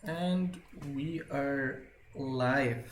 And we are live.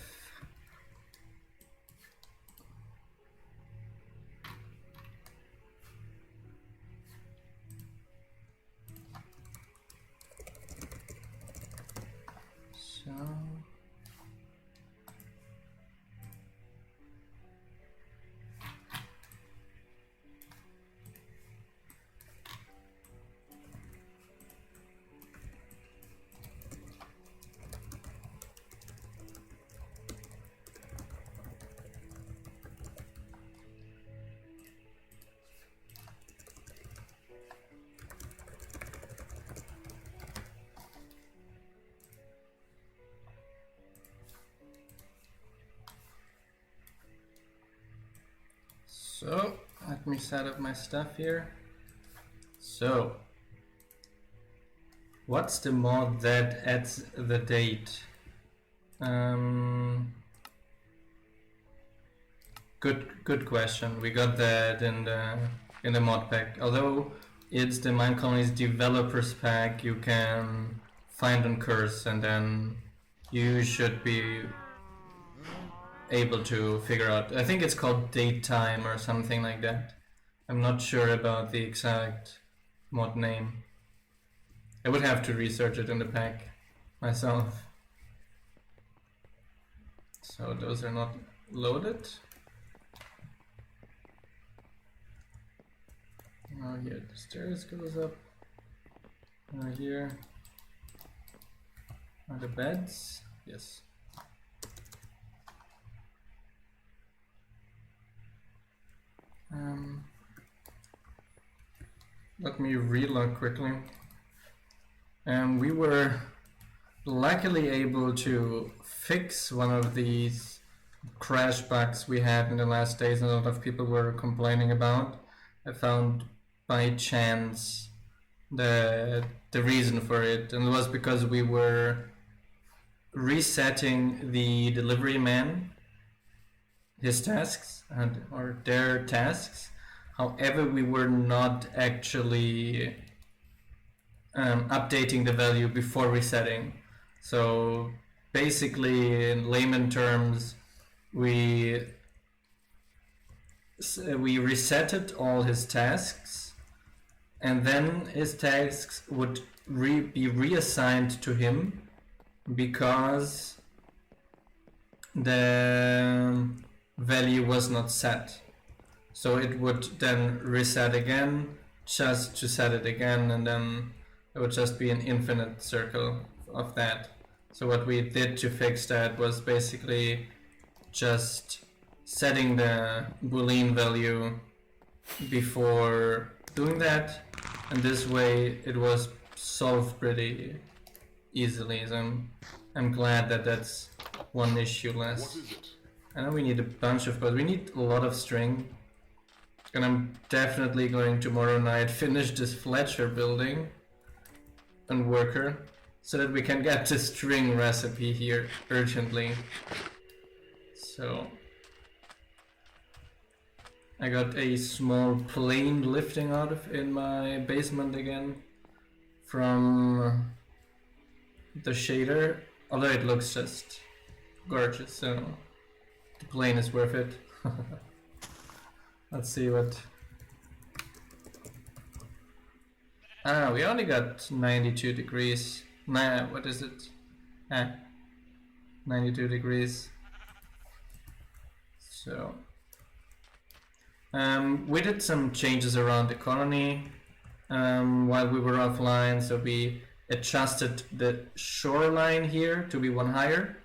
So let me set up my stuff here. So what's the mod that adds the date? Good question. We got that in the mod pack. Although it's the Minecolonies Developers pack, you can find on curse, and then you should be able to figure out. I think it's called Daytime or something like that. I'm not sure about the exact mod name. I would have to research it in the pack myself. So those are not loaded. Now here the stairs goes up. Now here are the beds. Yes. Let me relog quickly. We were luckily able to fix one of these crash bugs we had in the last days and a lot of people were complaining about. I found by chance the reason for it, and it was because we were resetting the delivery man, his tasks or their tasks. However, we were not actually updating the value before resetting. So basically, in layman terms, we resetted all his tasks, and then his tasks would be reassigned to him because the value was not set. So it would then reset again, just to set it again, and then it would just be an infinite circle of that. So what we did to fix that was basically just setting the Boolean value before doing that, and this way it was solved pretty easily. So I'm glad that that's one issue less. I know we need a bunch of code. We need a lot of string. And I'm definitely going tomorrow night finish this Fletcher building and worker so that we can get the string recipe here urgently. So I got a small plane lifting out of in my basement again from the shader, although it looks just gorgeous, so the plane is worth it. Let's see what... we only got 92 degrees. Nah, what is it? 92 degrees. So... we did some changes around the colony while we were offline, so we adjusted the shoreline here to be one higher,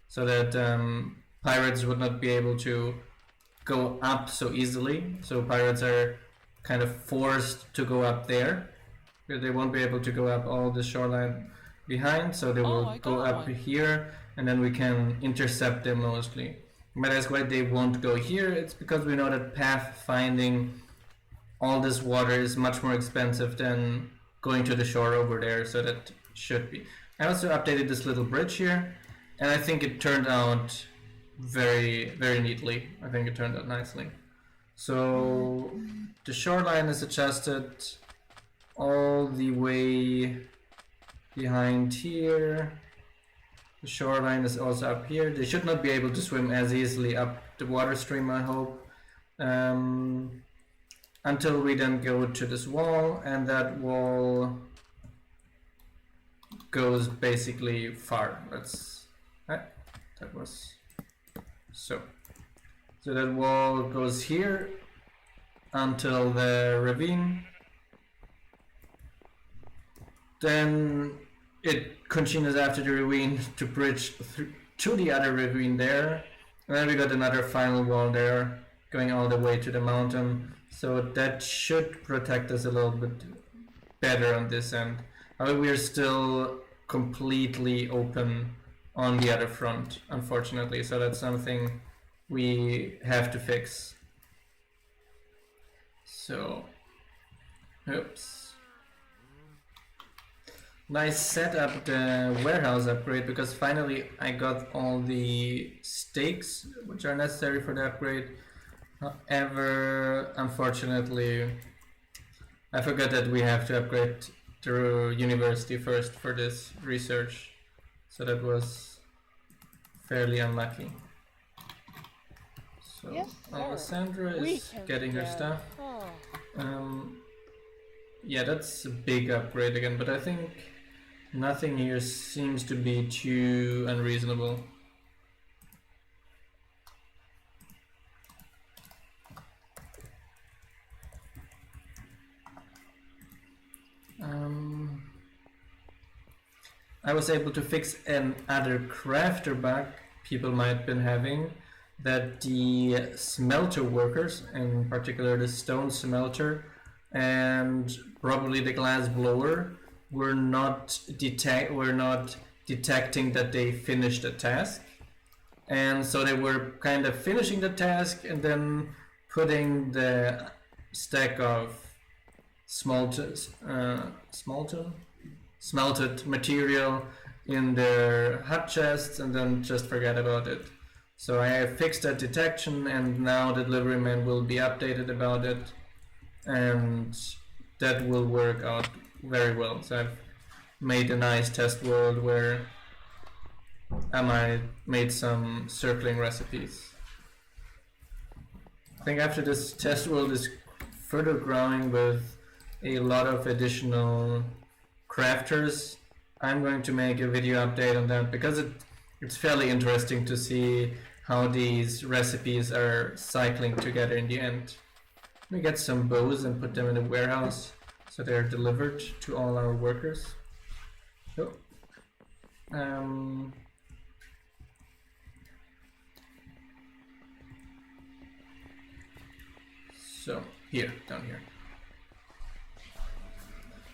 so that pirates would not be able to go up so easily. So pirates are kind of forced to go up there, but they won't be able to go up all the shoreline behind, so they will go up here, and then we can intercept them mostly. But that's why they won't go here. It's because we know that path finding all this water is much more expensive than going to the shore over there, so that should be. I also updated this little bridge here, and I think it turned out very, very neatly. I think it turned out nicely. So the shoreline is adjusted all the way behind here. The shoreline is also up here. They should not be able to swim as easily up the water stream, I hope. Until we then go to this wall, and that wall goes basically far. That was so. So that wall goes here until the ravine. Then it continues after the ravine to bridge to the other ravine there. And then we got another final wall there going all the way to the mountain. So that should protect us a little bit better on this end. However, we are still completely open on the other front, unfortunately. So that's something we have to fix. So, oops. Nice setup, the warehouse upgrade, because finally I got all the stakes which are necessary for the upgrade. However, unfortunately, I forgot that we have to upgrade to university first for this research, so that was fairly unlucky. So yes, Alessandra is getting her stuff. Yeah, that's a big upgrade again, but I think nothing here seems to be too unreasonable. I was able to fix another crafter bug people might have been having, that the smelter workers, in particular the stone smelter and probably the glass blower, were not detecting that they finished the task, and so they were kind of finishing the task and then putting the stack of smelted material in their hut chests and then just forget about it. So I fixed that detection, and now the delivery man will be updated about it, and that will work out very well. So I've made a nice test world where I made some circling recipes. I think after this test world is further growing with a lot of additional crafters, I'm going to make a video update on that, because it's fairly interesting to see how these recipes are cycling together in the end. We get some bows and put them in the warehouse so they're delivered to all our workers. So, so here, down here.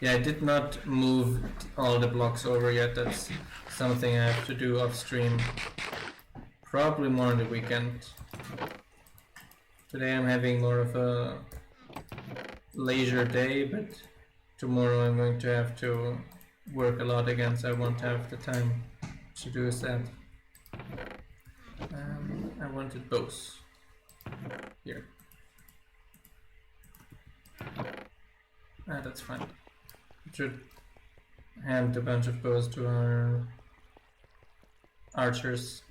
Yeah, I did not move all the blocks over yet. That's something I have to do off stream. Probably more on the weekend. Today I'm having more of a leisure day, but tomorrow I'm going to have to work a lot again, so I won't have the time to do that. I wanted both. Here. That's fine. We should hand a bunch of bows to our archers.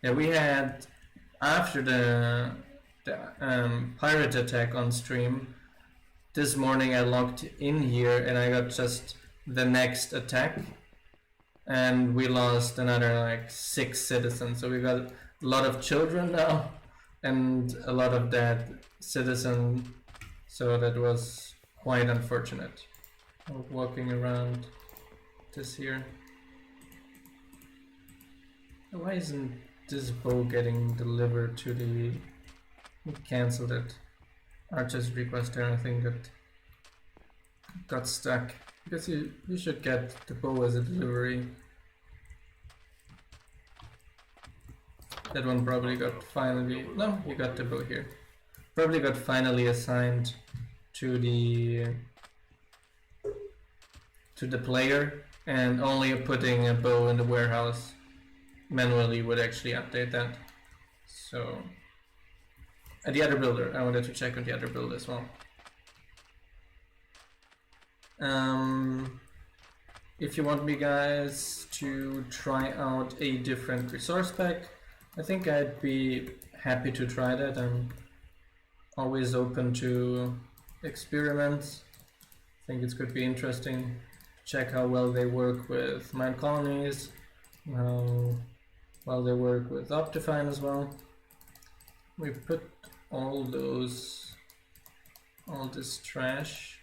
Yeah, we had, after the pirate attack on stream, this morning I logged in here and I got just the next attack, and we lost another like 6 citizens. So we got a lot of children now and a lot of dead citizens, so that was quite unfortunate. Walking around this here. Why isn't this bow getting delivered to the... We cancelled it. Archer's request there, I think that got stuck. Because you should get the bow as a delivery. That one probably got finally... No, you got the bow here. Probably got finally assigned to the player, and only putting a bow in the warehouse manually would actually update that. So... the other builder, I wanted to check on the other build as well. If you want me guys to try out a different resource pack, I think I'd be happy to try that. I'm always open to experiments. I think it could be interesting to check how well they work with Minecolonies, how well they work with Optifine as well. We put all this trash,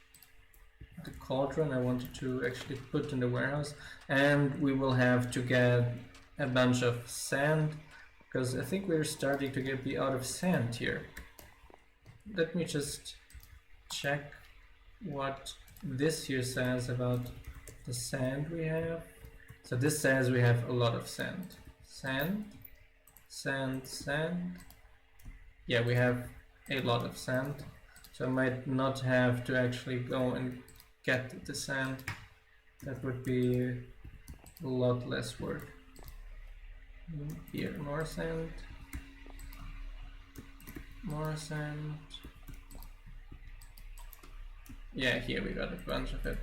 the cauldron I wanted to actually put in the warehouse, and we will have to get a bunch of sand, because I think we're starting to be out of sand here. Let me just check what this here says about the sand we have. So this says we have a lot of sand. Sand. Yeah, we have a lot of sand. So I might not have to actually go and get the sand. That would be a lot less work. Here, more sand. More sand. Yeah, here we got a bunch of it.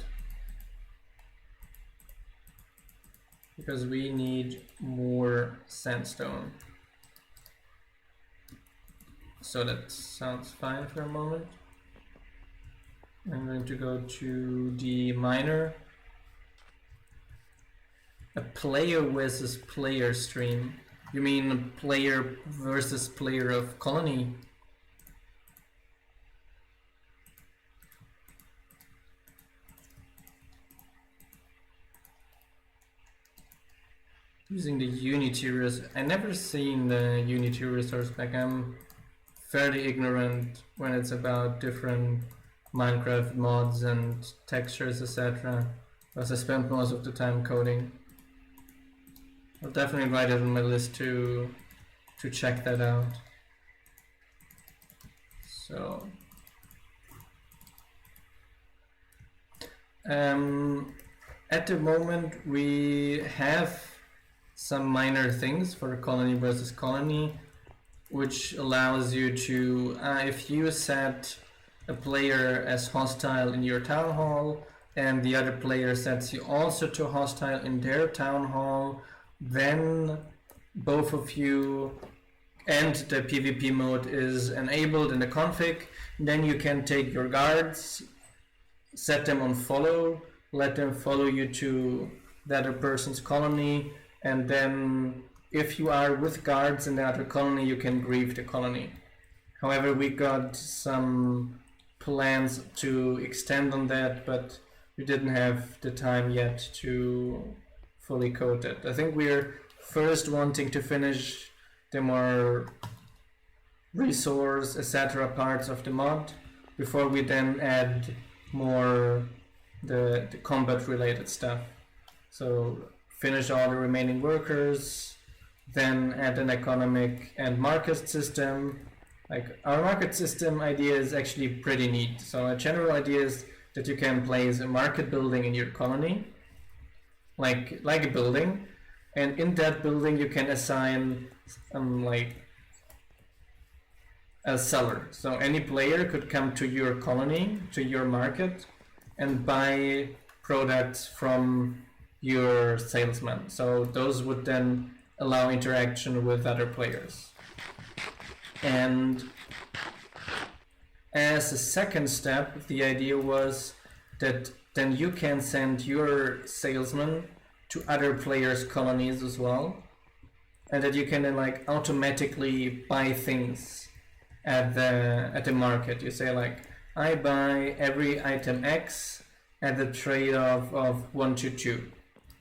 Because we need more sandstone. So that sounds fine for a moment. I'm going to go to the miner. A player versus player stream. You mean player versus player of colony? Using the Unity resource. I never seen the Unity resource pack. I'm fairly ignorant when it's about different Minecraft mods and textures, etc. Because I spent most of the time coding. I'll definitely write it on my list to check that out. So at the moment we have some minor things for colony versus colony, which allows you to, if you set a player as hostile in your town hall and the other player sets you also to hostile in their town hall, then both of you, and the PvP mode is enabled in the config, then you can take your guards, set them on follow, let them follow you to the other person's colony, and then if you are with guards in the other colony, you can grieve the colony. However, we got some plans to extend on that, but we didn't have the time yet to fully code it. I think we're first wanting to finish the more resource, etc. parts of the mod before we then add more the combat related stuff. So finish all the remaining workers, then add an economic and market system. Like, our market system idea is actually pretty neat. So a general idea is that you can place a market building in your colony, like a building, and in that building you can assign like a seller. So any player could come to your colony, to your market, and buy products from your salesman. So those would then allow interaction with other players. And as a second step, the idea was that then you can send your salesman to other players' colonies as well, and that you can then like automatically buy things at the market. You say like, I buy every item X at the trade-off of 1 to 2.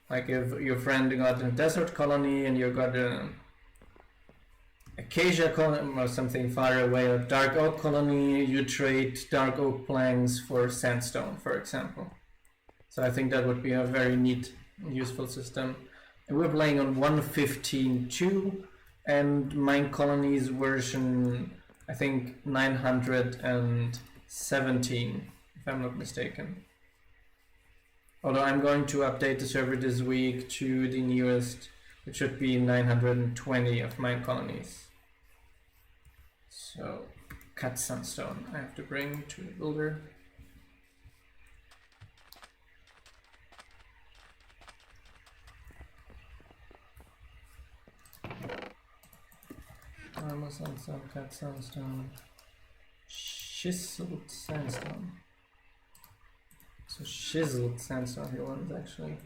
Like if your friend got a desert colony and you got a acacia colony or something far away, or dark oak colony, you trade dark oak planks for sandstone, for example. So I think that would be a very neat and useful system. And we're playing on 1.15.2 and Minecolonies version, I think 917, if I'm not mistaken. Although I'm going to update the server this week to the newest, it should be 920 of Minecolonies. So, cut sandstone I have to bring to the builder. Normal sandstone, cut sandstone, chiseled sandstone. So chiseled sandstone he wants actually.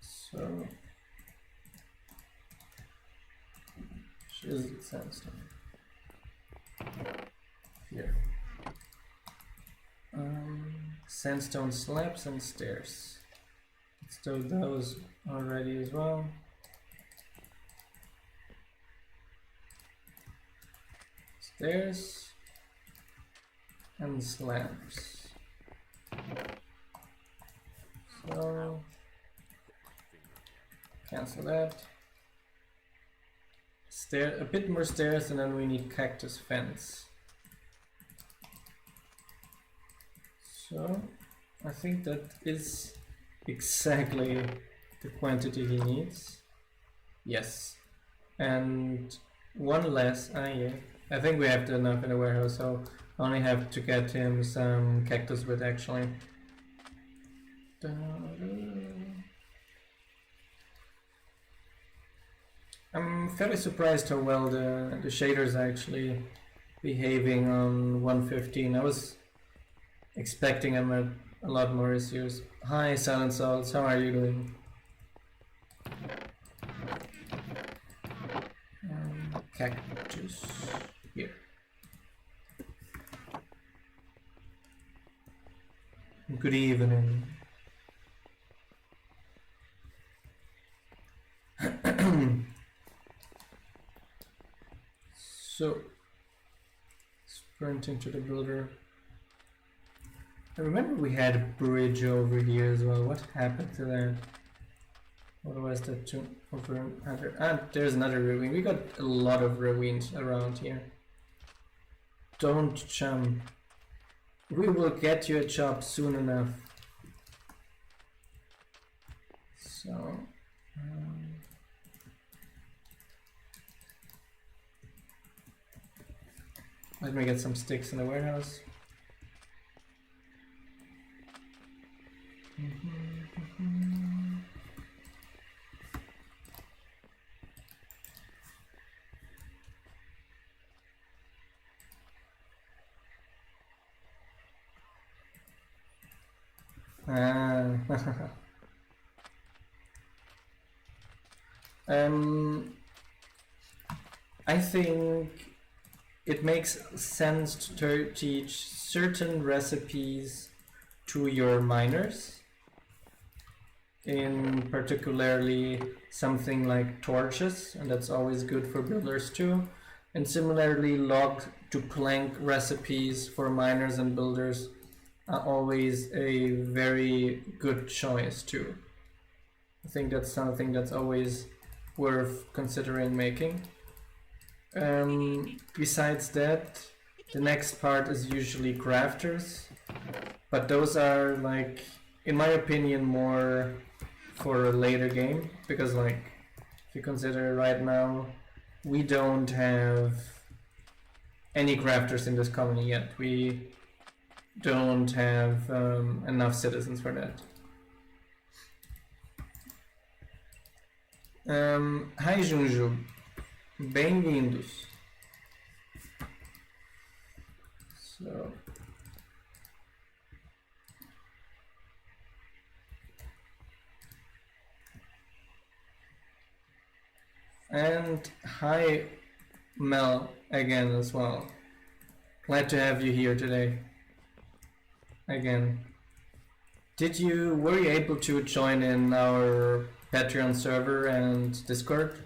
So chiseled sandstone. Here. Sandstone slabs and stairs. Let's do those already as well. Stairs and slabs. So cancel that. Stair, a bit more stairs, and then we need cactus fence. So I think that is exactly the quantity he needs. Yes, and one less. Yeah. I think we have enough in the warehouse, so I only have to get him some cactus wood actually. I'm fairly surprised how well the shaders are actually behaving on 1.15. I was expecting them a lot more issues. Hi Silent Souls, how are you doing? Cactus here. Good evening. So, sprinting to the builder. I remember we had a bridge over here as well. What happened to that? What was that to over another? Ah, there's another ruin. We got a lot of ruins around here. Don't jump. We will get you a job soon enough. So. Let me get some sticks in the warehouse. I think it makes sense to teach certain recipes to your miners, in particularly something like torches, and that's always good for builders too. And similarly, log to plank recipes for miners and builders are always a very good choice too. I think that's something that's always worth considering making. Besides that, the next part is usually crafters, but those are, like, in my opinion, more for a later game, because, like, if you consider right now, we don't have any crafters in this colony yet. We don't have enough citizens for that. Hi Junju, bem-vindos. So, and hi Mel again as well. Glad to have you here today. Again. Were you able to join in our Patreon server and Discord?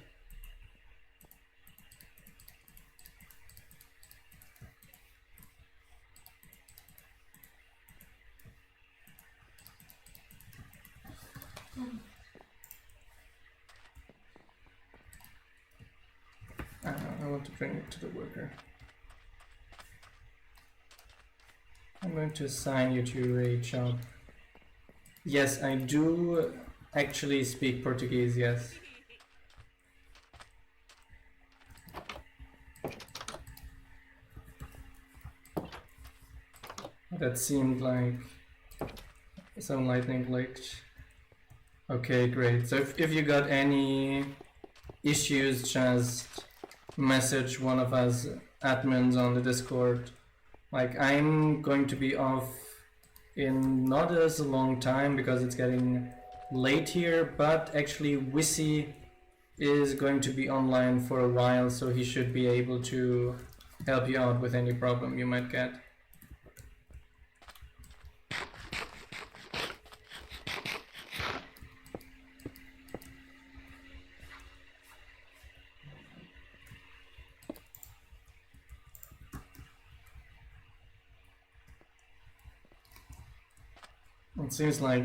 I want to bring it to the worker. I'm going to assign you to a job. Yes, I do actually speak Portuguese, yes. That seemed like some lightning glitch. Okay, great. So if you got any issues, just message one of us admins on the Discord. Like, I'm going to be off in not as a long time because it's getting late here, but actually Wissy is going to be online for a while, so he should be able to help you out with any problem you might get. It seems like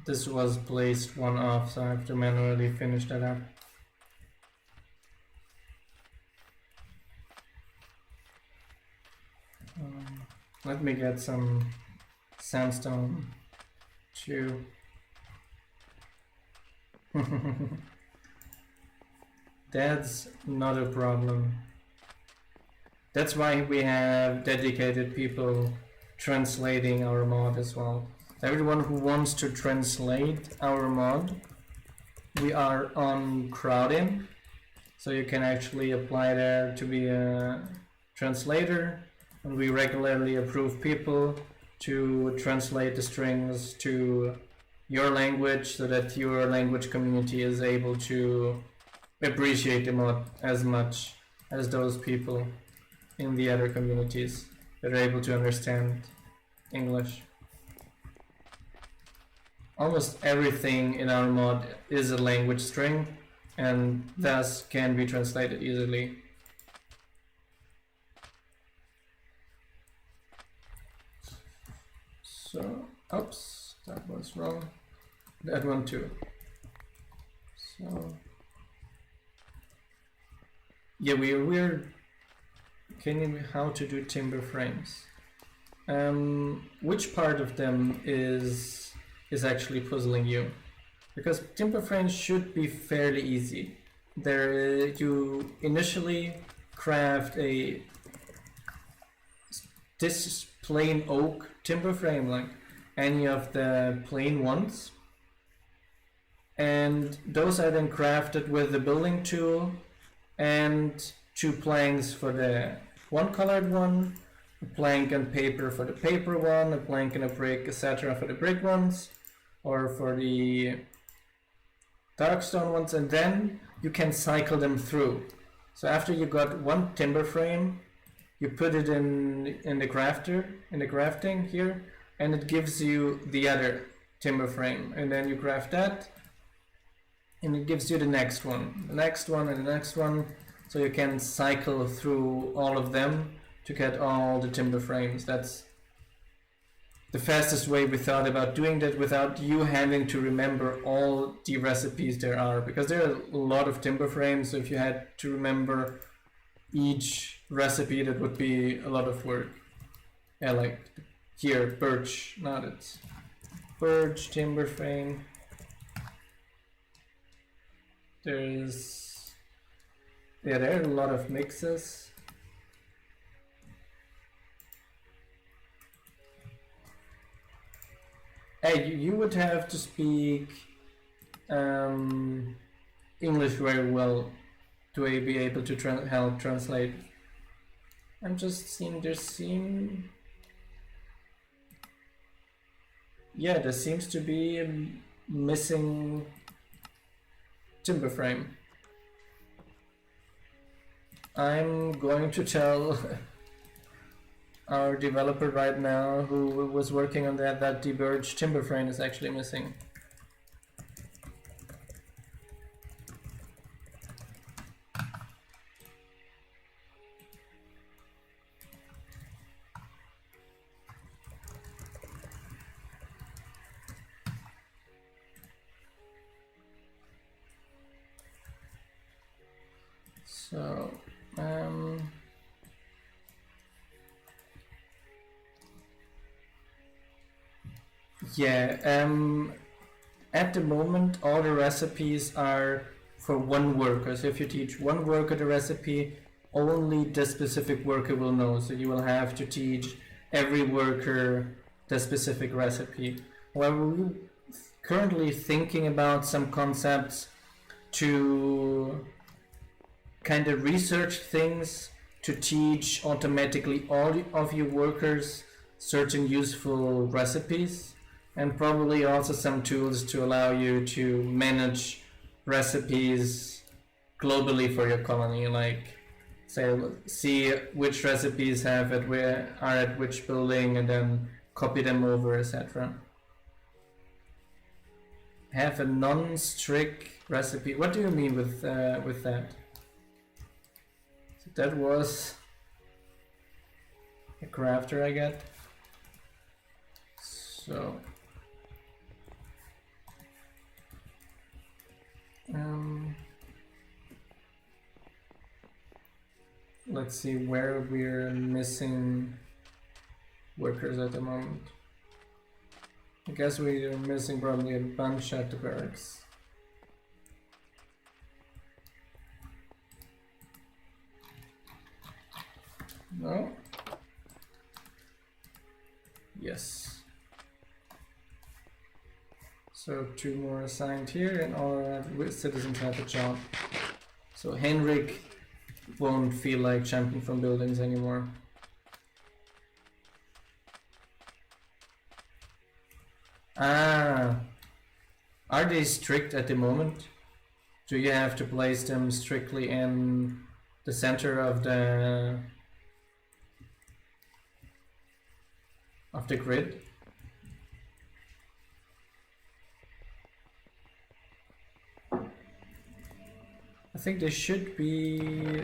this was placed one off, so I have to manually finish that up. Let me get some sandstone too. That's not a problem. That's why we have dedicated people translating our mod as well. Everyone who wants to translate our mod, we are on Crowdin, so you can actually apply there to be a translator, and we regularly approve people to translate the strings to your language so that your language community is able to appreciate the mod as much as those people in the other communities that are able to understand English. Almost everything in our mod is a language string and thus can be translated easily. So, oops, that was wrong. That one too. So, yeah, we're getting how to do timber frames. Which part of them is actually puzzling you? Because timber frames should be fairly easy. There, you initially craft this plain oak timber frame, like any of the plain ones, and those are then crafted with the building tool and 2 planks for the one colored one, a plank and paper for the paper one, a plank and a brick, etc. for the brick ones, or for the dark stone ones, and then you can cycle them through. So after you got one timber frame, you put it in the crafting here, and it gives you the other timber frame, and then you craft that, and it gives you the next one, and the next one, so you can cycle through all of them to get all the timber frames. That's the fastest way we thought about doing that without you having to remember all the recipes there are, because there are a lot of timber frames, so if you had to remember each recipe, that would be a lot of work. Yeah, like here, birch, not it's birch timber frame. There are a lot of mixes. Hey, you would have to speak English very well to be able to help translate. I'm just seeing there seems to be a missing timber frame. I'm going to tell our developer right now who was working on that the birch timber frame is actually missing. So, yeah, at the moment, all the recipes are for one worker. So if you teach one worker the recipe, only the specific worker will know. So you will have to teach every worker the specific recipe. However, we're currently thinking about some concepts to kind of research things to teach automatically all of your workers certain useful recipes, and probably also some tools to allow you to manage recipes globally for your colony, like say see which recipes are at which building and then copy them over, etc. Have a non-strict recipe. What do you mean with that? So that was a crafter I get. So let's see where we're missing workers at the moment. I guess we are missing probably a bunch at the barracks. No? Yes. So 2 more assigned here, and all our citizens have a job. So Henrik won't feel like jumping from buildings anymore. Ah, are they strict at the moment? Do you have to place them strictly in the center of the grid? I think they should be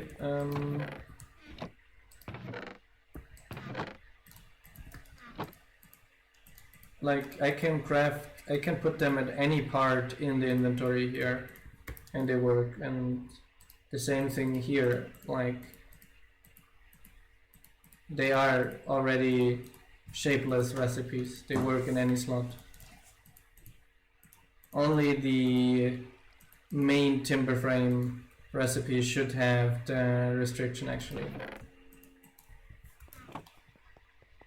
like I can put them at any part in the inventory here and they work, and the same thing here, like they are already shapeless recipes, they work in any slot. Only the main timber frame recipe should have the restriction actually.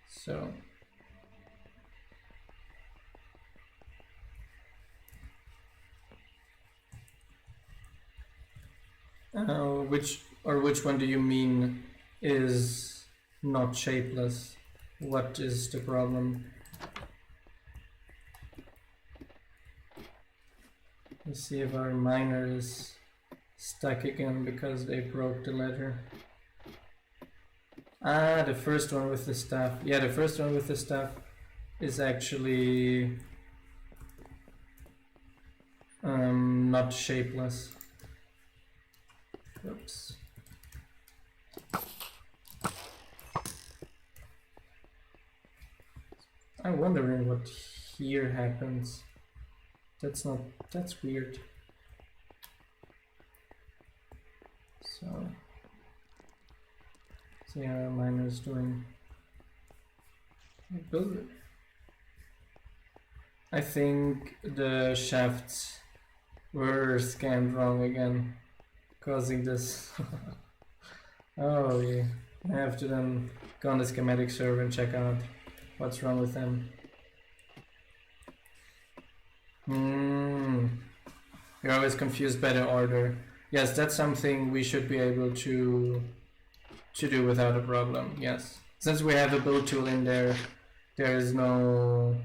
So which one do you mean is not shapeless? What is the problem? Let's see if our miner is stuck again because they broke the ladder. Ah, the first one with the staff. Yeah, the first one with the staff is actually not shapeless. Oops. I'm wondering what here happens. That's weird. So, see how our miner is doing. Build it. I think the shafts were scanned wrong again, causing this. Oh yeah, I have to then go on the schematic server and check out what's wrong with them. You're always confused by the order. Yes, that's something we should be able to do without a problem. Yes, since we have a build tool in there, there is no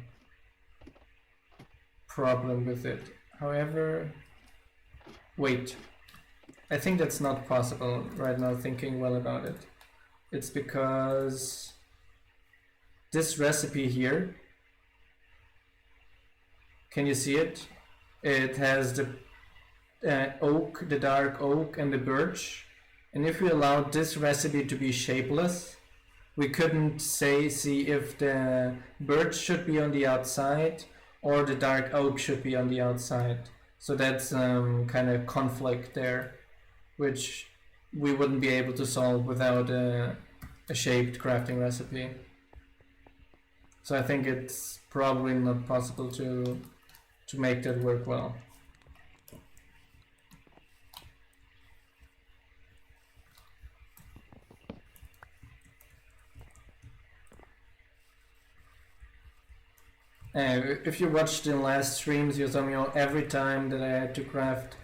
problem with it. However, wait, I think that's not possible right now, thinking well about it. It's because this recipe here, can you see it? It has the oak, the dark oak and the birch, and if we allowed this recipe to be shapeless, we couldn't see if the birch should be on the outside or the dark oak should be on the outside. So that's kind of conflict there, which we wouldn't be able to solve without a shaped crafting recipe. So I think it's probably not possible to make that work well. If you watched the last streams, you saw me every time that I had to craft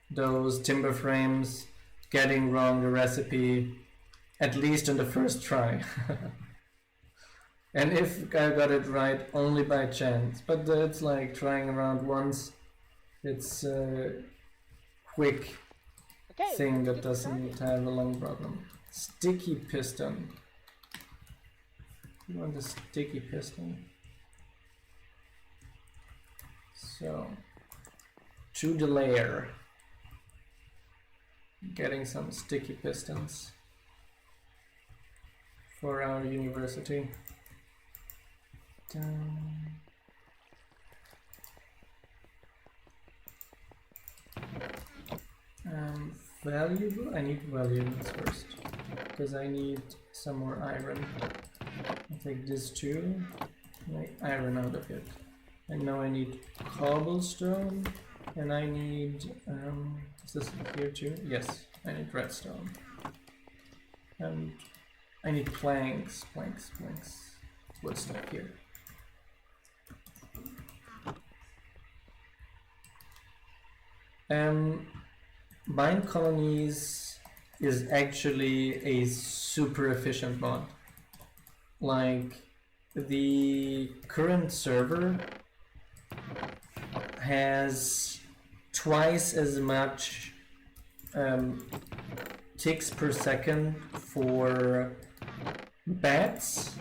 those timber frames, getting wrong the recipe, at least on the first try. And if I got it right, only by chance. But it's like trying around once. It's a quick thing that doesn't have a long problem. Sticky piston. You want a sticky piston? So, to the layer, getting some sticky pistons for our university. Valuable? I need valuables first, because I need some more iron. I'll take this too, make iron out of it. And now I need cobblestone, and I need, is this here too? Yes, I need redstone. And I need planks. What's stuff here? Minecolonies is actually a super efficient mod. Like, the current server has twice as much ticks per second for bats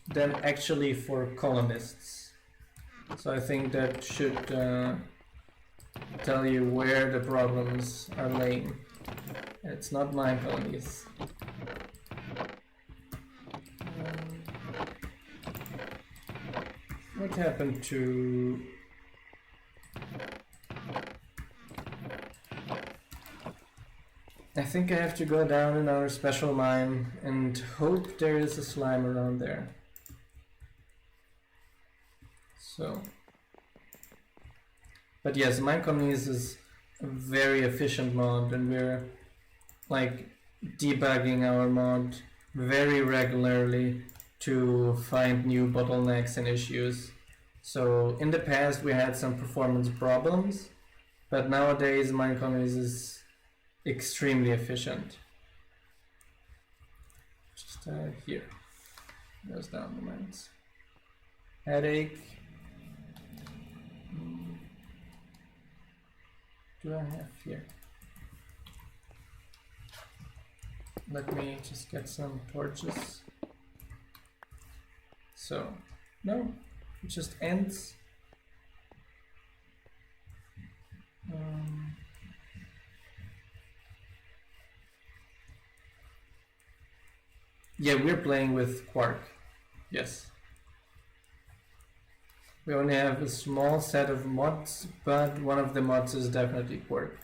than actually for colonists. So I think that should tell you where the problems are laying. It's not Minecolonies. What happened to... I think I have to go down in our special mine and hope there is a slime around there. So... But yes, Minecolonies is a very efficient mod, and we're like debugging our mod very regularly to find new bottlenecks and issues. So in the past we had some performance problems, but nowadays Minecolonies is extremely efficient. Just here, goes down the mines. Headache. Do I have here? Let me just get some torches. So, no, it just ends. Yeah, we're playing with Quark. Yes. We only have a small set of mods, but one of the mods is definitely Quark.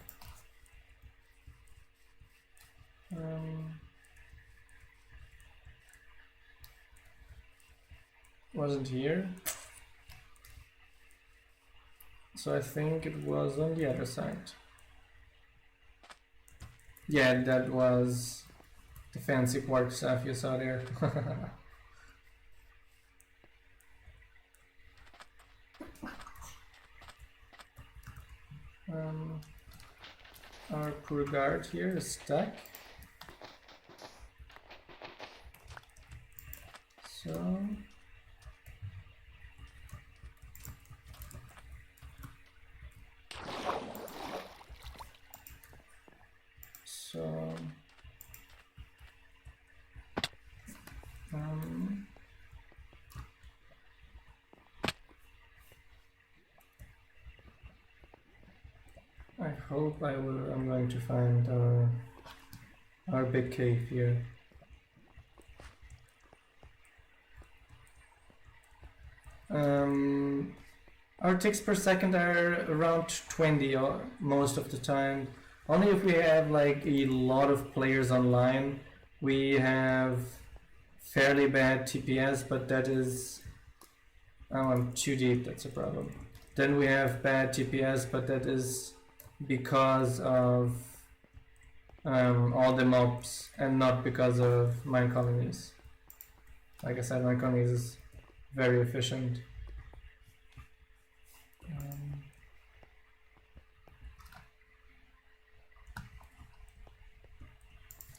Wasn't here. So I think it was on the other side. Yeah, that was the fancy Quark stuff you saw there. Our poor guard here is stuck. So I hope I'm going to find our big cave here. Our ticks per second are around 20 most of the time, Only if we have like a lot of players online, we have fairly bad TPS, but that is... Oh, I'm too deep, that's a problem. Then we have bad TPS, but that is because of all the mobs and not because of Minecolonies. Like I said, Minecolonies is very efficient.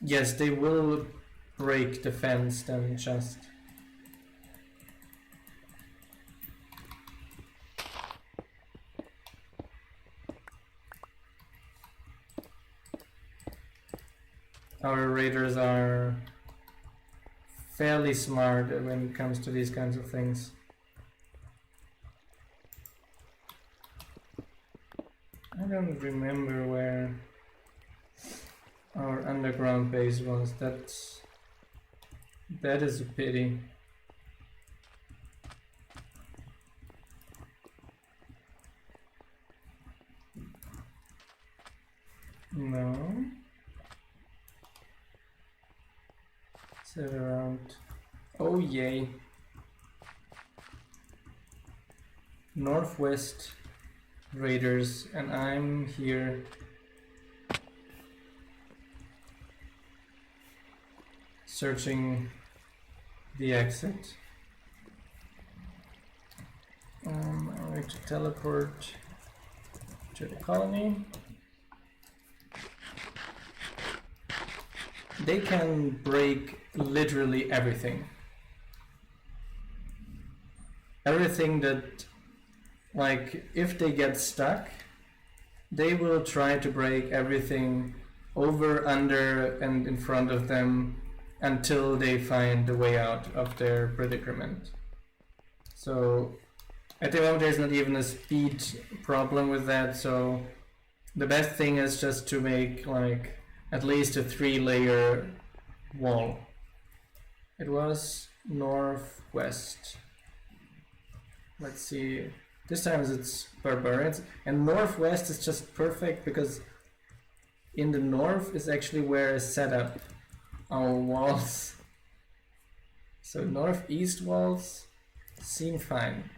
Yes, they will break the fence then just. Our raiders are fairly smart when it comes to these kinds of things. I don't remember where our underground base was. That is a pity. No. Is it around? Oh yay. Northwest raiders, and I'm here. Searching the exit. I'm going to teleport to the colony. They can break literally everything. Everything that, like, if they get stuck, they will try to break everything over, under, and in front of them until they find the way out of their predicament. So at the moment there's not even a speed problem with that, so the best thing is just to make like at least a 3-layer wall. It was northwest. Let's see, this time it's barbarians, and northwest is just perfect because in the north is actually where I set up our walls. So northeast walls seem fine.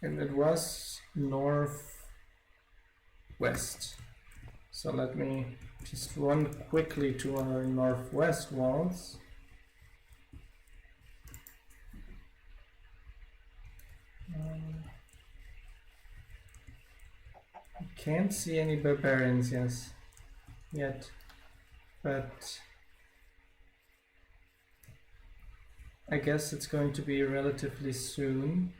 And it was northwest. So let me just run quickly to our northwest walls. I can't see any barbarians yet, but I guess it's going to be relatively soon.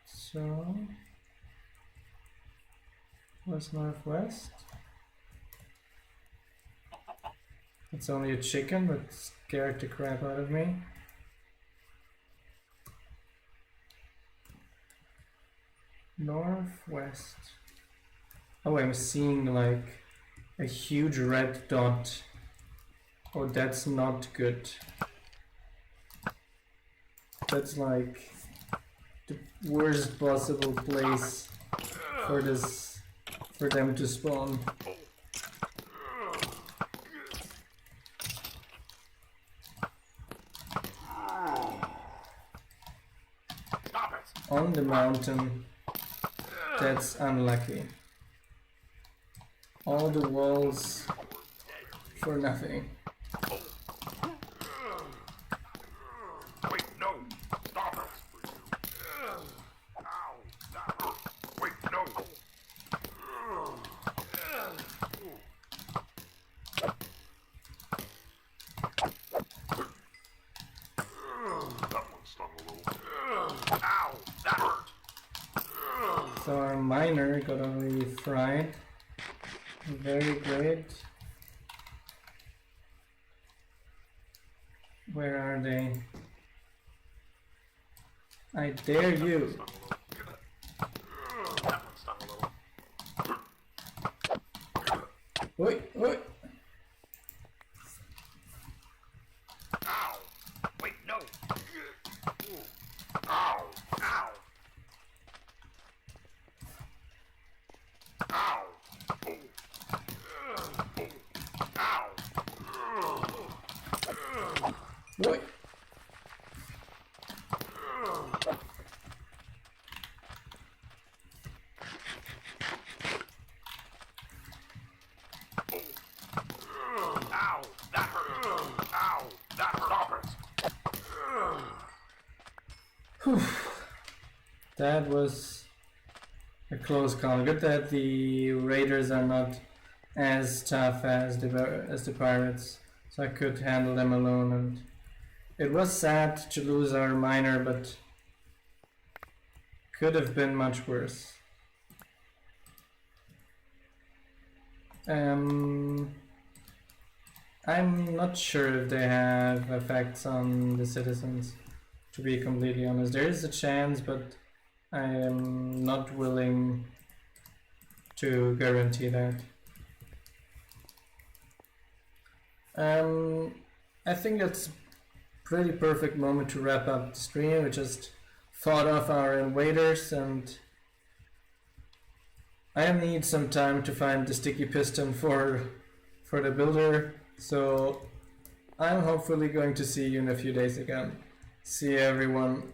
So, what's northwest? It's only a chicken, but scared the crap out of me. Northwest. Oh, I'm seeing like a huge red dot. Oh, that's not good. That's like the worst possible place for them to spawn. On the mountain. That's unlucky. All the walls for nothing. Wait, no! Stop it! Ow! That hurt! Wait, no! That one stung a little. Ow! That hurt! So our miner got already fried. Very great. Where are they? I dare you. That one stung a little. Oi, oi. Ow! Wait, no! Ow! Ow! Whew. That was a close call. Good that the raiders are not as tough as the pirates, so I could handle them alone. And it was sad to lose our miner, but could have been much worse. I'm not sure if they have effects on the citizens, to be completely honest. There is a chance, but I am not willing to guarantee that. I think that's a pretty perfect moment to wrap up the stream. We just fought off our invaders, and I need some time to find the sticky piston for the builder, so I'm hopefully going to see you in a few days again. See you everyone.